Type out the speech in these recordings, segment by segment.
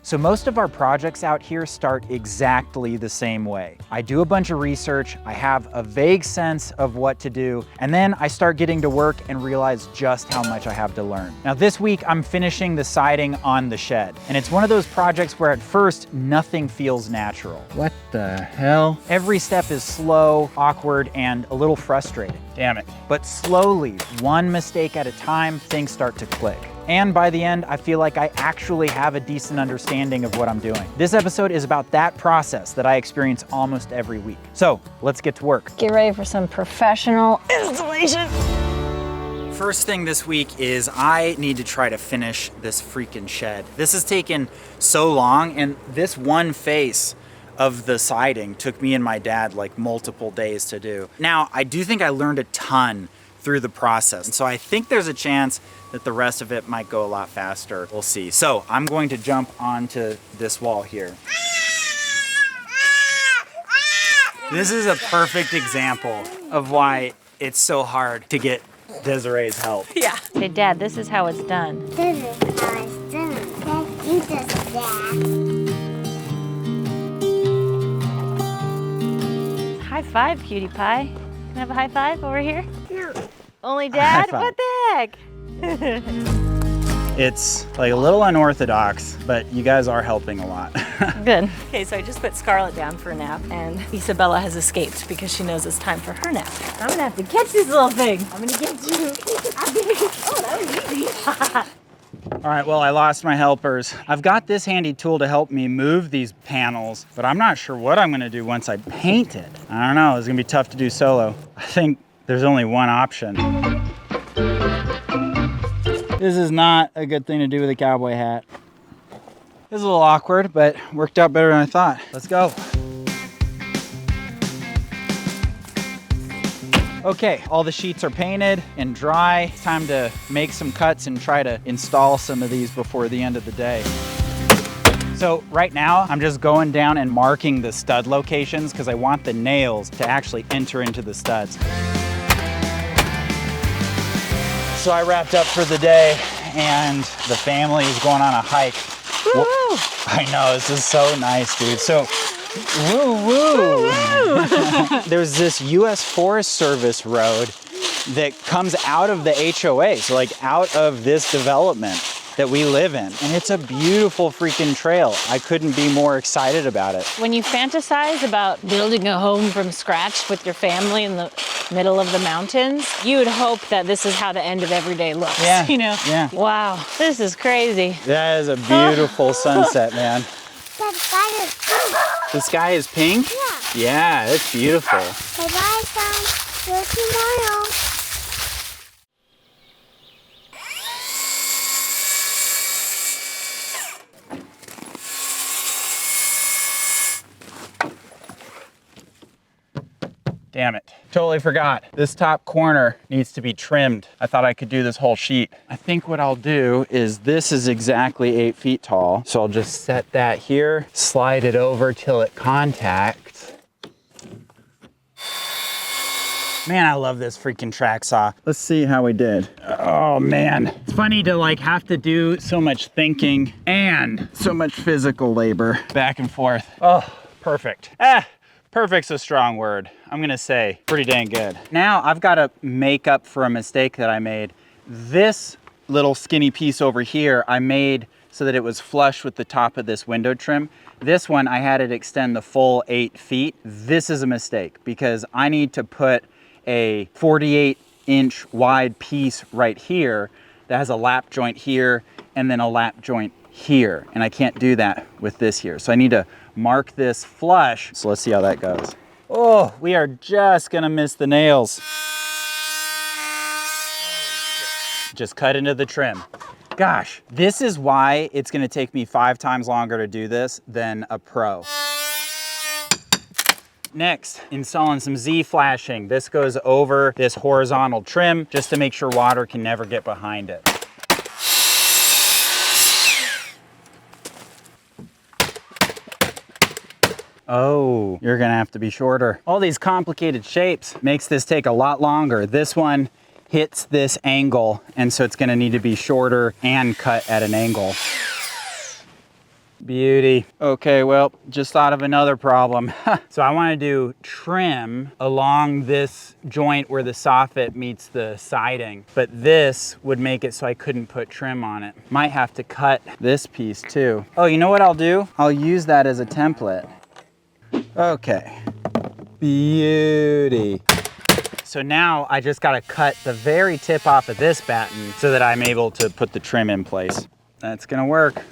So most of our projects out here start exactly the same way. I do a bunch of research, I have a vague sense of what to do, and then I start getting to work and realize just how much I have to learn. Now this week I'm finishing the siding on the shed, and it's one of those projects where at first nothing feels natural. What the hell? Every step is slow, awkward, and a little frustrating. Damn it. But slowly, one mistake at a time, things start to click. And by the end, I feel like I actually have a decent understanding of what I'm doing. This episode is about that process that I experience almost every week. So let's get to work. Get ready for some professional installation. First thing this week is I need to try to finish this freaking shed. This has taken so long, and this one face of the siding took me and my dad like multiple days to do. Now, I do think I learned a ton through the process, and so I think there's a chance that the rest of it might go a lot faster. We'll see. So I'm going to jump onto this wall here. This is a perfect example of why it's so hard to get Desiree's help. Yeah. Hey, Dad, this is how it's done. This is how it's done. Okay, you just Dad. High five, cutie pie. Can I have a high five over here? No. Only Dad? High five. What the heck? It's like a little unorthodox, but you guys are helping a lot. Good. Okay, so I just put Scarlett down for a nap, and Isabella has escaped because she knows it's time for her nap. I'm gonna have to catch this little thing. I'm gonna get you. Oh, that was easy. All right, well, I lost my helpers. I've got this handy tool to help me move these panels, but I'm not sure what I'm gonna do once I paint it. I don't know, it's gonna be tough to do solo. I think there's only one option. This is not a good thing to do with a cowboy hat. It's a little awkward, but worked out better than I thought. Let's go. Okay, all the sheets are painted and dry. It's time to make some cuts and try to install some of these before the end of the day. So right now, I'm just going down and marking the stud locations because I want the nails to actually enter into the studs. So I wrapped up for the day and the family is going on a hike. Woo! I know, this is so nice, dude. So, woo. There's this US Forest Service road that comes out of the HOA, so like out of this development that we live in. And it's a beautiful freaking trail. I couldn't be more excited about it. When you fantasize about building a home from scratch with your family in the middle of the mountains, you would hope that this is how the end of every day looks. Yeah, You know? yeah. Wow, this is crazy. That is a beautiful sunset, man. That sky is pink. The sky is pink? Yeah. Yeah, it's beautiful. Bye-bye, son. See you tomorrow. Damn it, totally forgot. This top corner needs to be trimmed. I thought I could do this whole sheet. I think what I'll do is this is exactly 8 feet tall. So I'll just set that here, slide it over till it contacts. Man, I love this freaking track saw. Let's see how we did. Oh man. It's funny to like have to do so much thinking and so much physical labor back and forth. Oh, perfect. Perfect's a strong word. I'm gonna say pretty dang good. Now I've got to make up for a mistake that I made. This little skinny piece over here, I made so that it was flush with the top of this window trim. This one, I had it extend the full 8 feet. This is a mistake because I need to put a 48-inch wide piece right here that has a lap joint here and then a lap joint here. And I can't do that with this here. So I need to mark this flush. So let's see how that goes. Oh, we are just gonna miss the nails. Just cut into the trim. Gosh, this is why it's gonna take me 5 times longer to do this than a pro. Next, installing some Z flashing. This goes over this horizontal trim just to make sure water can never get behind it. Oh, you're gonna have to be shorter. All these complicated shapes makes this take a lot longer. This one hits this angle, and so it's gonna need to be shorter and cut at an angle. Beauty. Okay, well, just thought of another problem. So I want to do trim along this joint where the soffit meets the siding, but this would make it so I couldn't put trim on it. Might have to cut this piece too. Oh, you know what I'll do? I'll use that as a template. Okay. Beauty. So now I just gotta cut the very tip off of this batten so that I'm able to put the trim in place. That's gonna work.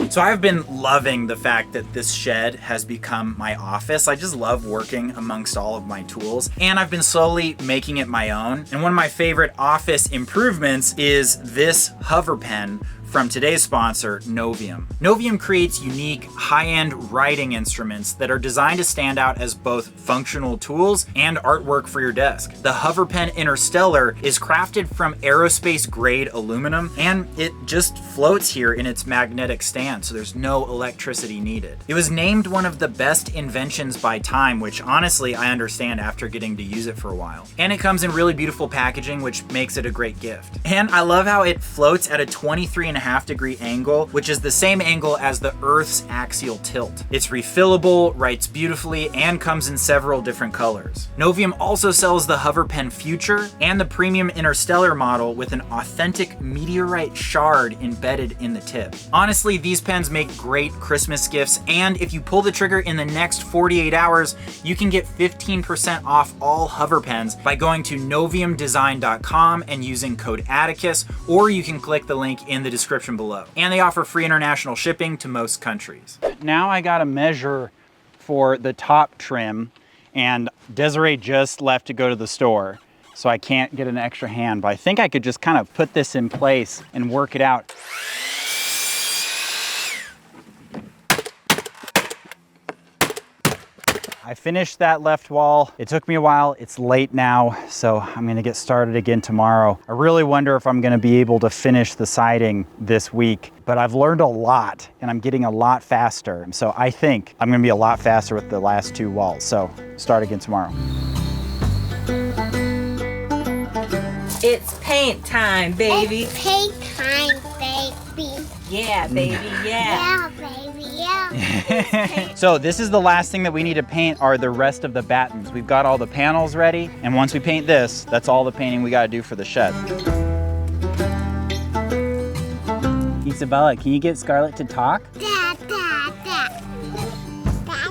So I've been loving the fact that this shed has become my office. I just love working amongst all of my tools, and I've been slowly making it my own. And one of my favorite office improvements is this hover pen from today's sponsor, Novium. Novium creates unique, high-end writing instruments that are designed to stand out as both functional tools and artwork for your desk. The Hover Pen Interstellar is crafted from aerospace-grade aluminum, and it just floats here in its magnetic stand, so there's no electricity needed. It was named one of the best inventions by Time, which honestly I understand after getting to use it for a while. And it comes in really beautiful packaging, which makes it a great gift. And I love how it floats at a 23.5-degree angle, which is the same angle as the Earth's axial tilt. It's refillable, writes beautifully, and comes in several different colors. Novium also sells the Hover Pen Future and the Premium Interstellar model with an authentic meteorite shard embedded in the tip. Honestly, these pens make great Christmas gifts, and if you pull the trigger in the next 48 hours, you can get 15% off all hover pens by going to noviumdesign.com and using code Atticus, or you can click the link in the description below. And they offer free international shipping to most countries. Now I gotta measure for the top trim, and Desiree just left to go to the store, so I can't get an extra hand, but I think I could just kind of put this in place and work it out. I finished that left wall. It took me a while. It's late now, so I'm gonna get started again tomorrow. I really wonder if I'm gonna be able to finish the siding this week, but I've learned a lot and I'm getting a lot faster. So I think I'm gonna be a lot faster with the last two walls. So start again tomorrow. It's paint time, baby. It's paint time, baby. Yeah, baby, yeah. Yeah, baby, yeah. So this is the last thing that we need to paint are the rest of the battens. We've got all the panels ready, and once we paint this, that's all the painting we gotta do for the shed. Isabella, can you get Scarlett to talk? Da, da, da. Da, da,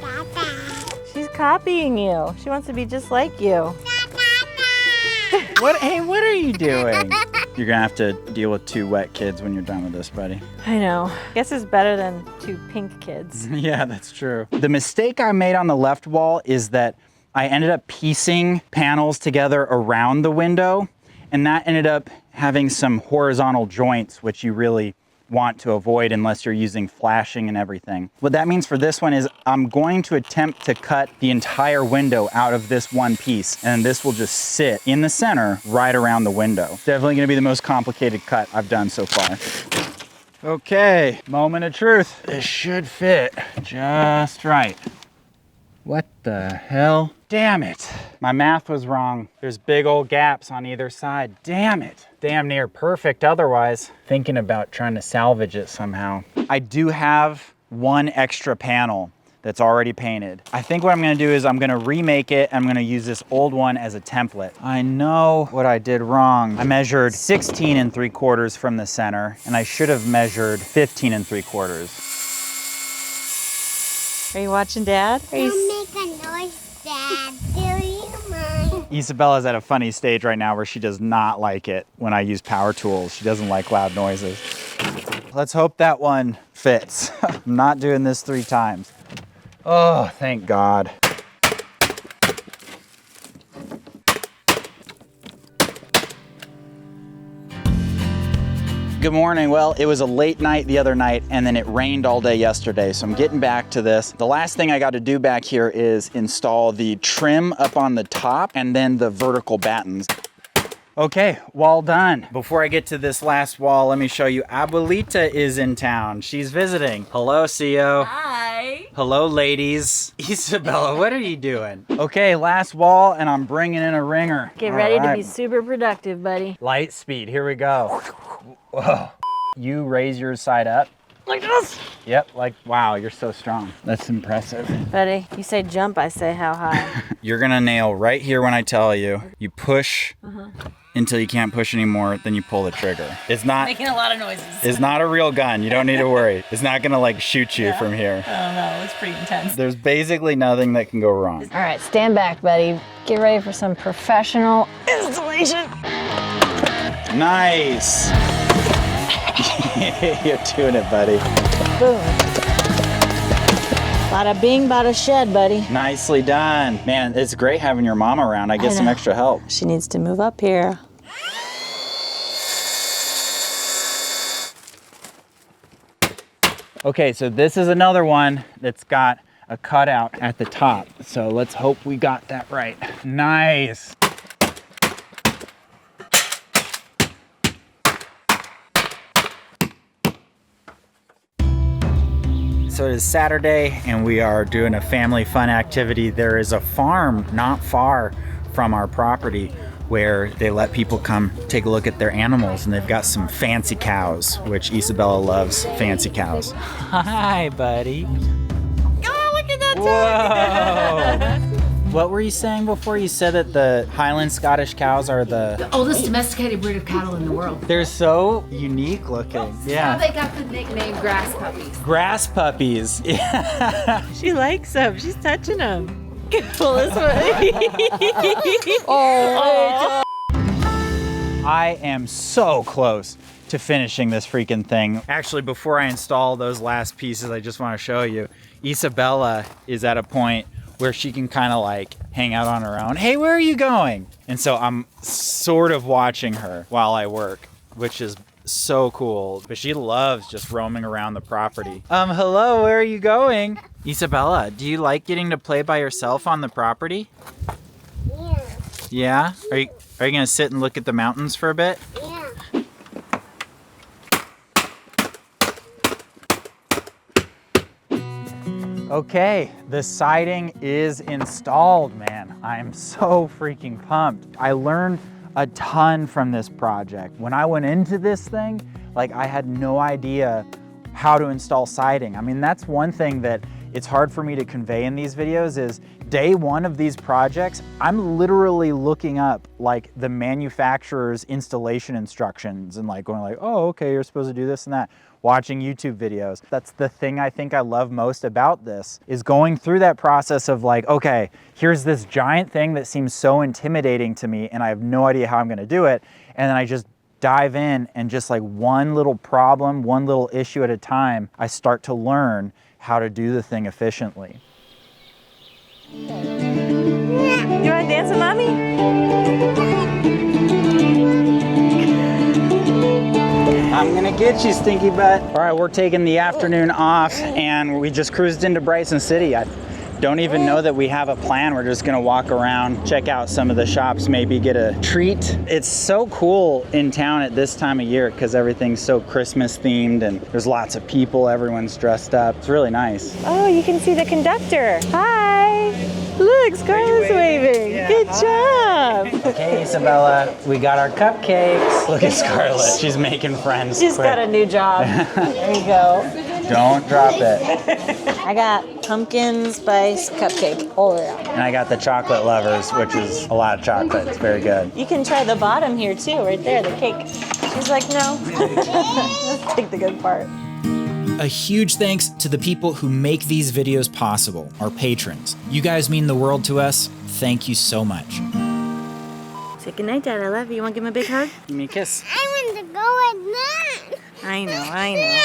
da, da. She's copying you. She wants to be just like you. What? Hey, what are you doing? You're gonna have to deal with two wet kids when you're done with this, buddy. I know. Guess it's better than two pink kids. Yeah, that's true. The mistake I made on the left wall is that I ended up piecing panels together around the window, and that ended up having some horizontal joints, which you really want to avoid unless you're using flashing and everything. What that means for this one is I'm going to attempt to cut the entire window out of this one piece, and this will just sit in the center right around the window. Definitely gonna be the most complicated cut I've done so far. Okay, moment of truth. This should fit just right. What the hell? Damn it. My math was wrong. There's big old gaps on either side. Damn it. Damn near perfect otherwise. Thinking about trying to salvage it somehow. I do have one extra panel that's already painted. I think what I'm gonna do is I'm gonna remake it. I'm gonna use this old one as a template. I know what I did wrong. I measured 16 3/4 from the center, and I should have measured 15 3/4. Are you watching Dad? Are you... Don't make a noise, Dad. Do you mind? Isabella's at a funny stage right now where she does not like it when I use power tools. She doesn't like loud noises. Let's hope that one fits. I'm not doing this 3 times. Oh, thank God. Good morning. Well, it was a late night the other night, and then it rained all day yesterday, so I'm getting back to this. The last thing I got to do back here is install the trim up on the top and then the vertical battens. Okay, wall done. Before I get to this last wall, let me show you. Abuelita is in town. She's visiting. Hello, Sio. Hi. Hello, ladies. Isabella, what are you doing? Okay, last wall, and I'm bringing in a ringer. Get All ready to right. be super productive, buddy. Light speed, here we go. Whoa. You raise your side up. Like this. Yep, like, wow, you're so strong. That's impressive. Buddy, you say jump, I say how high. You're gonna nail right here when I tell you. You push until you can't push anymore, then you pull the trigger. It's not Making a lot of noises. It's not a real gun. You don't need to worry. It's not gonna like shoot you from here. I don't know, it's pretty intense. There's basically nothing that can go wrong. All right, stand back, buddy. Get ready for some professional installation. Nice. You're doing it, buddy. Boom. Bada bing, bada shed, buddy. Nicely done. Man, it's great having your mom around. I get some extra help. She needs to move up here. Okay, so this is another one that's got a cutout at the top. So let's hope we got that right. Nice. So it is Saturday and we are doing a family fun activity. There is a farm not far from our property where they let people come take a look at their animals, and they've got some fancy cows, which Isabella loves fancy cows. Hi, buddy. Oh, look at that. Whoa. What were you saying before? You said that the Highland Scottish cows are the oldest domesticated breed of cattle in the world. They're so unique looking. How Yeah. they got the nickname grass puppies. Grass puppies. Yeah. She likes them. She's touching them. Pull this way. Oh. I am so close to finishing this freaking thing. Actually, before I install those last pieces, I just want to show you. Isabella is at a point where she can kind of like hang out on her own. Hey, where are you going? And so I'm sort of watching her while I work, which is so cool. But she loves just roaming around the property. Hello, where are you going? Isabella, do you like getting to play by yourself on the property? Yeah. Yeah? Are you gonna sit and look at the mountains for a bit? Yeah. Okay, the siding is installed, man. I'm so freaking pumped. I learned a ton from this project. When I went into this thing, like I had no idea how to install siding. I mean, that's one thing that it's hard for me to convey in these videos is day one of these projects, I'm literally looking up like the manufacturer's installation instructions and like going like, oh, okay, you're supposed to do this and that, watching YouTube videos. That's the thing I think I love most about this is going through that process of like, okay, here's this giant thing that seems so intimidating to me and I have no idea how I'm gonna do it. And then I just dive in and just like one little problem, one little issue at a time, I start to learn how to do the thing efficiently. You want to dance with mommy? I'm gonna get you, stinky butt. All right, we're taking the afternoon off and we just cruised into Bryson City. I don't even know that we have a plan. We're just gonna walk around, check out some of the shops, maybe get a treat. It's so cool in town at this time of year because everything's so Christmas themed and there's lots of people, everyone's dressed up. It's really nice. Oh, you can see the conductor. Hi. Look, Scarlett's waving. Yeah, Good hi. job. Okay, Isabella, we got our cupcakes. Look at Scarlett, she's making friends. She's quick. got a new job. There you go. Don't drop it. I got pumpkin spice cupcake. Oh, yeah. And I got the chocolate lovers, which is a lot of chocolate. It's very good. You can try the bottom here too, right there, the cake. She's like, no. Let's take the good part. A huge thanks to the people who make these videos possible, our patrons. You guys mean the world to us. Thank you so much. Say goodnight, Dad. I love you. You want to give him a big hug? Give me a kiss. I want to go with that. I know. I know.